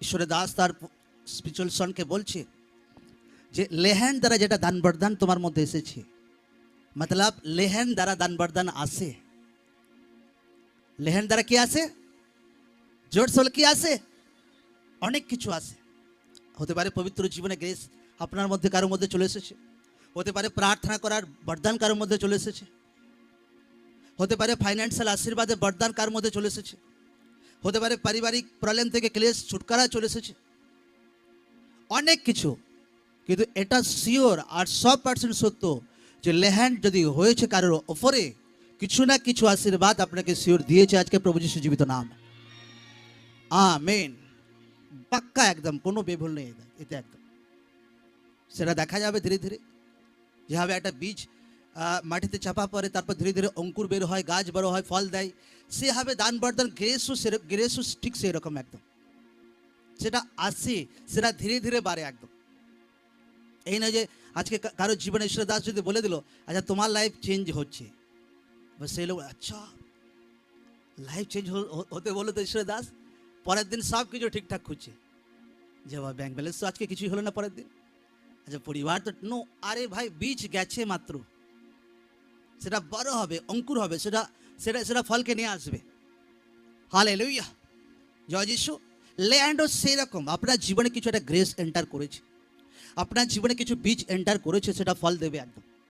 ঈশ্বরের দাস তার স্পিরিচুয়াল সনকে বলছে যে লেহেন দ্বারা যেটা দান বরদান তোমার মধ্যে এসেছে, মতলব লেহেন দ্বারা দান বরদান আসে। লেহেন দ্বারা কি আসে? জোর সোল কি আসে? অনেক কিছু আসে। হতে পারে পবিত্র জীবনে গ্রেস আপনার মধ্যে কারোর মধ্যে চলে এসেছে, হতে পারে প্রার্থনা করার বরদান কারোর মধ্যে চলে এসেছে, হতে পারে ফাইন্যান্সিয়াল আশীর্বাদের বরদান কারোর মধ্যে চলে এসেছে, হতে পারে পারিবারিক প্রবলেম থেকে ক্লেশ ছুটকারা চলে এসেছে, অনেক কিছু। কিন্তু এটা শিওর আর 100% সত্য যে লেহ্যান্ড যদি হয়েছে কারোর ওপরে, কিছু না কিছু আশীর্বাদ আপনাকে শিওর দিয়েছে আজকে প্রভু যিশু জীবিত নাম। আমেন। পাক্কা একদম, কোনো বেভুল নেই এতে একদম। সেটা দেখা যাবে ধীরে ধীরে, যেভাবে একটা বীজ মাটিতে চাপা পড়ে, তারপর ধীরে ধীরে অঙ্কুর বের হয়, গাছ বড় হয়, ফল দেয়, সেভাবে দান বরদান গ্রেসও ঠিক সেরকম একদম। সেটা আসে, সেটা ধীরে ধীরে বাড়ে একদম। এই নয় যে আজকে কারোর জীবনে ঈশ্বর দাস যদি বলে দিল আচ্ছা তোমার লাইফ চেঞ্জ হচ্ছে, সেই লোক আচ্ছা লাইফ চেঞ্জ হতে বলো তো ঈশ্বর দাস, পরের দিন সব কিছু ঠিকঠাক খুঁজছে, যে ব্যাংক ব্যালেন্স তো আজকে কিছুই হলো না পরের দিন, আচ্ছা পরিবার তো নো, আরে ভাই বীজ গেছে মাত্র, সেটা বড় হবে, অঙ্কুর হবে, সেটা সেটা সেটা ফলকে নিয়ে আসবে। হালেলুয়া, জয় যিশু। ল্যান্ডও সেরকম আপনার জীবনে কিছু একটা গ্রেস এন্টার করেছে, আপনার জীবনে কিছু বীজ এন্টার করেছে, সেটা ফল দেবে একদম।